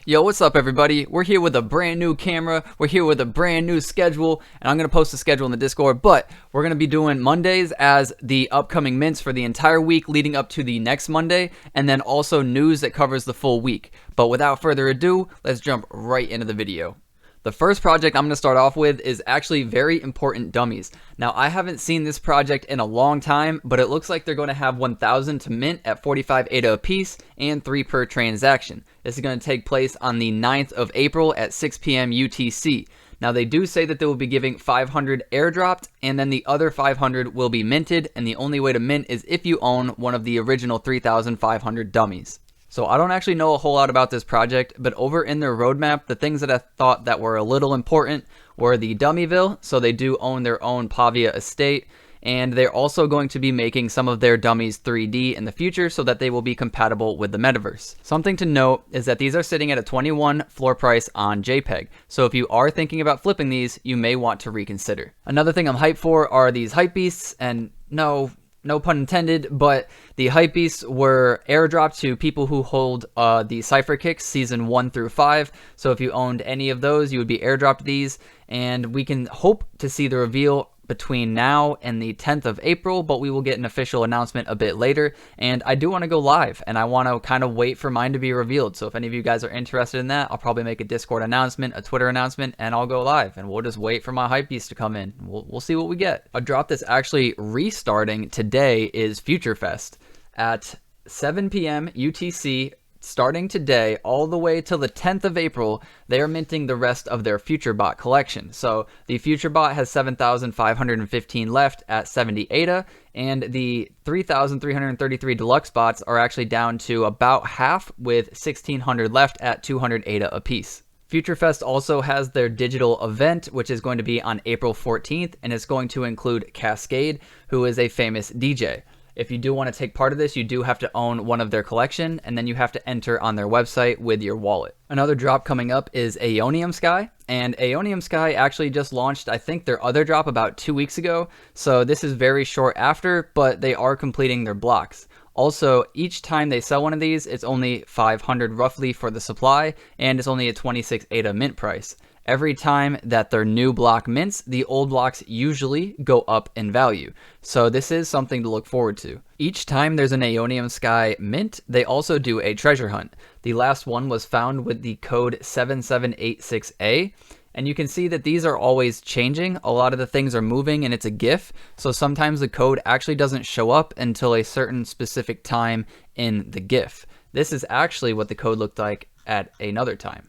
Yo, what's up everybody? We're here with a brand new camera, we're here with a brand new schedule, and I'm going to post the schedule in the Discord, but we're going to be doing Mondays as the upcoming mints for the entire week leading up to the next Monday, and then also news that covers the full week. But without further ado, let's jump right into the video. The first project I'm going to start off with is actually very important dummies. Now, I haven't seen this project in a long time, but it looks like they're going to have 1,000 to mint at 45 ADA a piece and 3 per transaction. This is going to take place on the 9th of April at 6 p.m. UTC. Now, they do say that they will be giving 500 airdropped, and then the other 500 will be minted, and the only way to mint is if you own one of the original 3,500 dummies. So I don't actually know a whole lot about this project, but over in their roadmap, the things that I thought that were a little important were the Dummyville, so they do own their own Pavia estate, and they're also going to be making some of their dummies 3D in the future so that they will be compatible with the metaverse. Something to note is that these are sitting at a 21 floor price on JPEG, so if you are thinking about flipping these, you may want to reconsider. Another thing I'm hyped for are these Hypebeasts, and no pun intended, but the Hypebeasts were airdropped to people who hold the Cypher Kicks season 1 through 5. So if you owned any of those, you would be airdropped these, and we can hope to see the reveal between now and the 10th of April, but we will get an official announcement a bit later. And I do want to go live, and I want to kind of wait for mine to be revealed. So if any of you guys are interested in that, I'll probably make a Discord announcement, a Twitter announcement, and I'll go live, and we'll just wait for my Hypebeast to come in. We'll see what we get. A drop that's actually restarting today is FutureFest at 7 p.m. UTC. Starting today all the way till the 10th of April, they are minting the rest of their FutureBot collection. So the FutureBot has 7,515 left at 70 ADA, and the 3,333 deluxe bots are actually down to about half with 1,600 left at 200 ADA apiece. FutureFest also has their digital event, which is going to be on April 14th, and it's going to include Cascade, who is a famous DJ. If you do want to take part of this, you do have to own one of their collection, and then you have to enter on their website with your wallet. Another drop coming up is Aeoniumsky, and Aeoniumsky actually just launched, I think, their other drop about 2 weeks ago, so this is very short after, but they are completing their blocks. Also, each time they sell one of these, it's only 500 roughly for the supply, and it's only a 26 ADA mint price. Every time that their new block mints, the old blocks usually go up in value. So this is something to look forward to. Each time there's an Aeoniumsky mint, they also do a treasure hunt. The last one was found with the code 7786A. And you can see that these are always changing. A lot of the things are moving, and it's a GIF. So sometimes the code actually doesn't show up until a certain specific time in the GIF. This is actually what the code looked like at another time.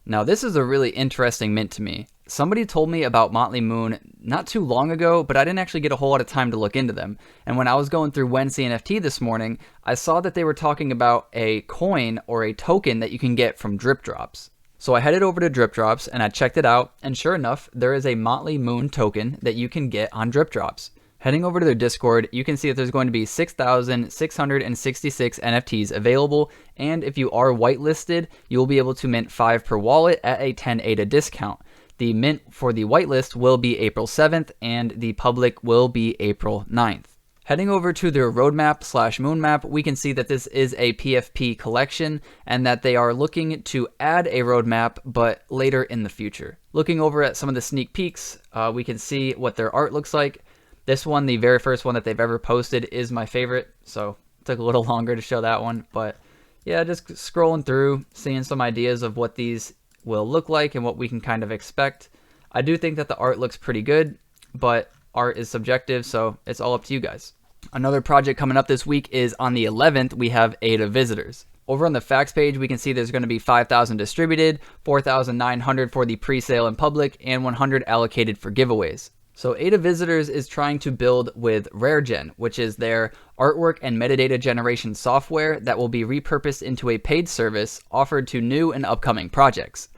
Now, this is a really interesting mint to me. Somebody told me about Motley Moon not too long ago, but I didn't actually get a whole lot of time to look into them. And when I was going through When CNFT this morning, I saw that they were talking about a coin or a token that you can get from drip drops. So I headed over to Drip Drops and I checked it out, and sure enough, there is a Motley Moon token that you can get on Drip Drops. Heading over to their Discord, you can see that there's going to be 6,666 NFTs available, and if you are whitelisted, you will be able to mint 5 per wallet at a 10 ADA discount. The mint for the whitelist will be April 7th, and the public will be April 9th. Heading over to their roadmap/moon map, we can see that this is a PFP collection and that they are looking to add a roadmap, but later in the future. Looking over at some of the sneak peeks, we can see what their art looks like. This one, the very first one that they've ever posted, is my favorite, so it took a little longer to show that one. But yeah, just scrolling through, seeing some ideas of what these will look like and what we can kind of expect. I do think that the art looks pretty good, but art is subjective, so it's all up to you guys. Another project coming up this week is on the 11th, we have ADA visitors. Over on the facts page, we can see there's going to be 5,000 distributed, 4,900 for the pre-sale in public, and 100 allocated for giveaways. So ADA Visitors is trying to build with RareGen, which is their artwork and metadata generation software that will be repurposed into a paid service offered to new and upcoming projects.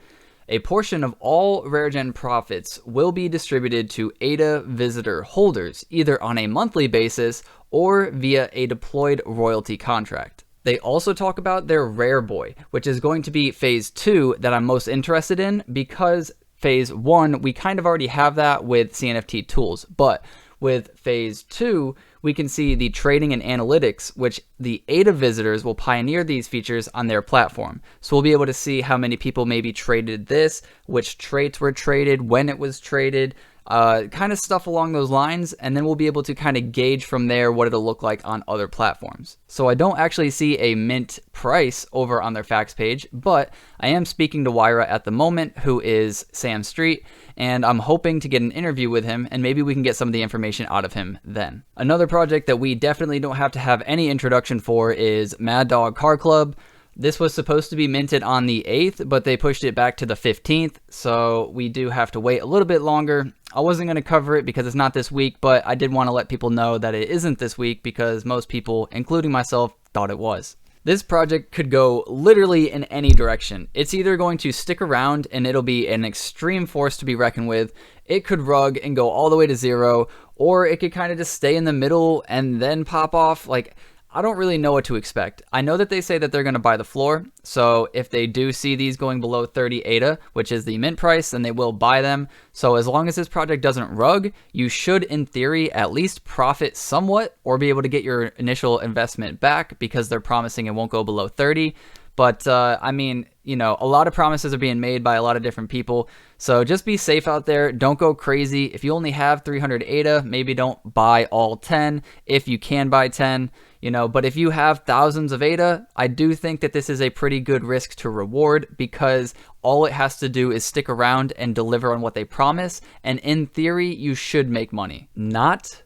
A portion of all RareGen profits will be distributed to ADA Visitor holders, either on a monthly basis or via a deployed royalty contract. They also talk about their Rare Boy, which is going to be Phase 2 that I'm most interested in, because Phase 1, we kind of already have that with CNFT tools, but with Phase 2, we can see the trading and analytics, which the ADA visitors will pioneer these features on their platform. So we'll be able to see how many people maybe traded this, which traits were traded, when it was traded, kind of stuff along those lines, and then we'll be able to kind of gauge from there what it'll look like on other platforms. So I don't actually see a mint price over on their facts page, but I am speaking to Wyra at the moment, who is Sam Street, and I'm hoping to get an interview with him, and maybe we can get some of the information out of him then. Another project that we definitely don't have to have any introduction for is Mad Dog Car Club. This was supposed to be minted on the 8th, but they pushed it back to the 15th, so we do have to wait a little bit longer. I wasn't going to cover it because it's not this week, but I did want to let people know that it isn't this week because most people, including myself, thought it was. This project could go literally in any direction. It's either going to stick around and it'll be an extreme force to be reckoned with, it could rug and go all the way to zero, or it could kind of just stay in the middle and then pop off. Like, I don't really know what to expect. I know that they say that they're going to buy the floor, so if they do see these going below 30 ADA, which is the mint price, then they will buy them. So as long as this project doesn't rug, you should, in theory, at least profit somewhat or be able to get your initial investment back because they're promising it won't go below 30. But, I mean, you know, a lot of promises are being made by a lot of different people. So just be safe out there. Don't go crazy. If you only have 300 ADA, maybe don't buy all 10 if you can buy 10. You know, but if you have thousands of ADA, I do think that this is a pretty good risk to reward because all it has to do is stick around and deliver on what they promise. And in theory, you should make money. Not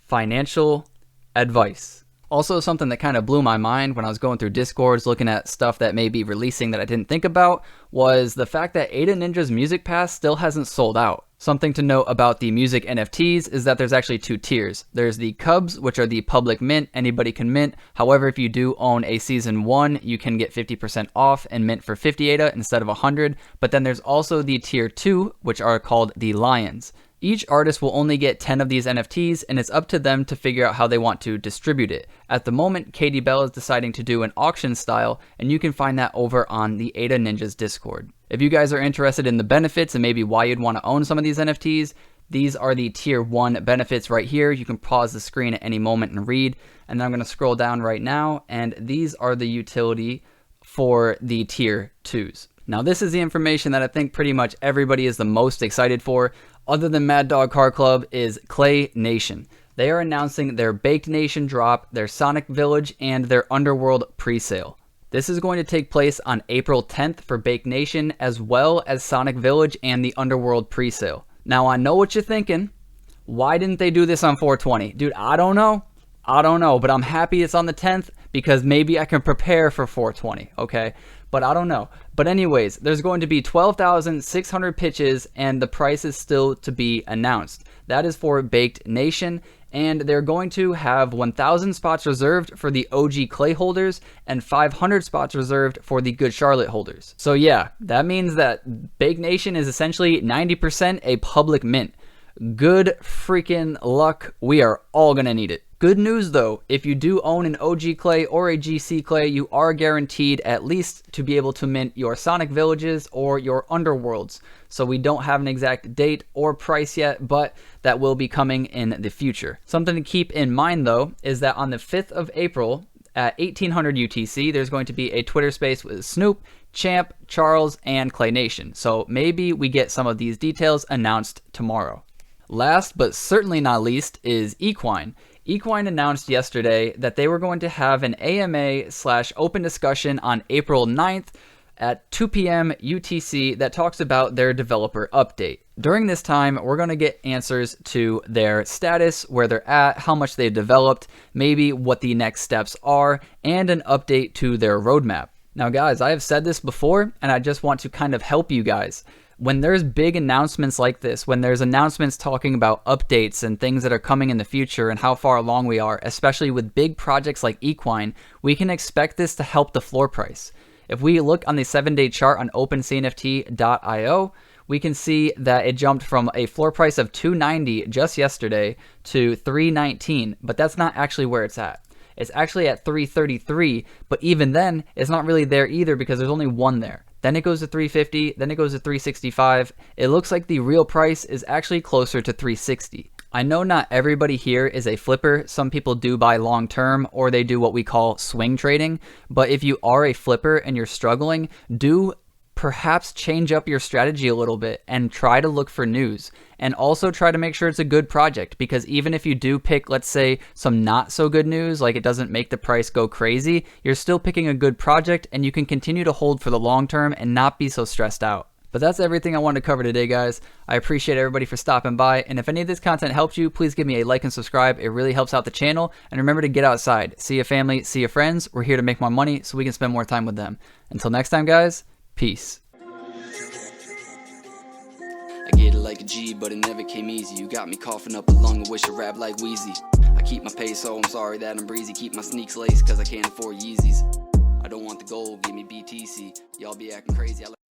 financial advice. Also, something that kind of blew my mind when I was going through Discords looking at stuff that may be releasing that I didn't think about was the fact that Ada Ninja's Music Pass still hasn't sold out. Something to note about the music NFTs is that there's actually two tiers. There's the Cubs, which are the public mint, anybody can mint. However, if you do own a Season 1, you can get 50% off and mint for 50 ADA instead of 100. But then there's also the Tier 2, which are called the Lions. Each artist will only get 10 of these NFTs, and it's up to them to figure out how they want to distribute it. At the moment, Katie Bell is deciding to do an auction style, and you can find that over on the Ada Ninjas Discord. If you guys are interested in the benefits and maybe why you'd want to own some of these NFTs, these are the Tier 1 benefits right here. You can pause the screen at any moment and read, and then I'm going to scroll down right now, and these are the utility for the Tier 2s. Now, this is the information that I think pretty much everybody is the most excited for, other than Mad Dog Car Club, is Clay Nation. They are announcing their Baked Nation drop, their Sonic Village, and their Underworld pre-sale. This is going to take place on April 10th for Baked Nation, as well as Sonic Village and the Underworld pre-sale. Now, I know what you're thinking. Why didn't they do this on 420? Dude, I don't know, but I'm happy it's on the 10th because maybe I can prepare for 420, okay? But I don't know. But anyways, there's going to be 12,600 pitches and the price is still to be announced. That is for Baked Nation, and they're going to have 1,000 spots reserved for the OG Clay holders and 500 spots reserved for the Good Charlotte holders. So yeah, that means that Baked Nation is essentially 90% a public mint. Good freaking luck. We are all gonna need it. Good news though, if you do own an OG Clay or a GC Clay, you are guaranteed at least to be able to mint your Sonic Villages or your Underworlds. So we don't have an exact date or price yet, but that will be coming in the future. Something to keep in mind though, is that on the 5th of April at 1800 UTC, there's going to be a Twitter space with Snoop, Champ, Charles, and Clay Nation. So maybe we get some of these details announced tomorrow. Last but certainly not least is Equine. Equine announced yesterday that they were going to have an AMA/open discussion on April 9th at 2 p.m. UTC that talks about their developer update. During this time, we're going to get answers to their status, where they're at, how much they've developed, maybe what the next steps are, and an update to their roadmap. Now guys, I have said this before, and I just want to kind of help you guys. When there's big announcements like this, when there's announcements talking about updates and things that are coming in the future and how far along we are, especially with big projects like Equine, we can expect this to help the floor price. If we look on the 7-day chart on OpenCNFT.io, we can see that it jumped from a floor price of $290 just yesterday to $319, but that's not actually where it's at. It's actually at $333, but even then, it's not really there either because there's only one there. Then it goes to $350, then it goes to $365. It looks like the real price is actually closer to $360. I know not everybody here is a flipper. Some people do buy long term, or they do what we call swing trading. But if you are a flipper and you're struggling, do perhaps change up your strategy a little bit and try to look for news. And also try to make sure it's a good project, because even if you do pick, let's say, some not so good news, like it doesn't make the price go crazy, you're still picking a good project and you can continue to hold for the long term and not be so stressed out. But that's everything I wanted to cover today, guys. I appreciate everybody for stopping by, and if any of this content helped you, please give me a like and subscribe. It really helps out the channel, and remember to get outside. See your family, see your friends. We're here to make more money so we can spend more time with them. Until next time, guys, peace. I get it like a G, but it never came easy. You got me coughing up a lung, I wish I rap like Wheezy. I keep my pace, so I'm sorry that I'm breezy. Keep my sneaks laced, cause I can't afford Yeezys. I don't want the gold, give me BTC. Y'all be acting crazy.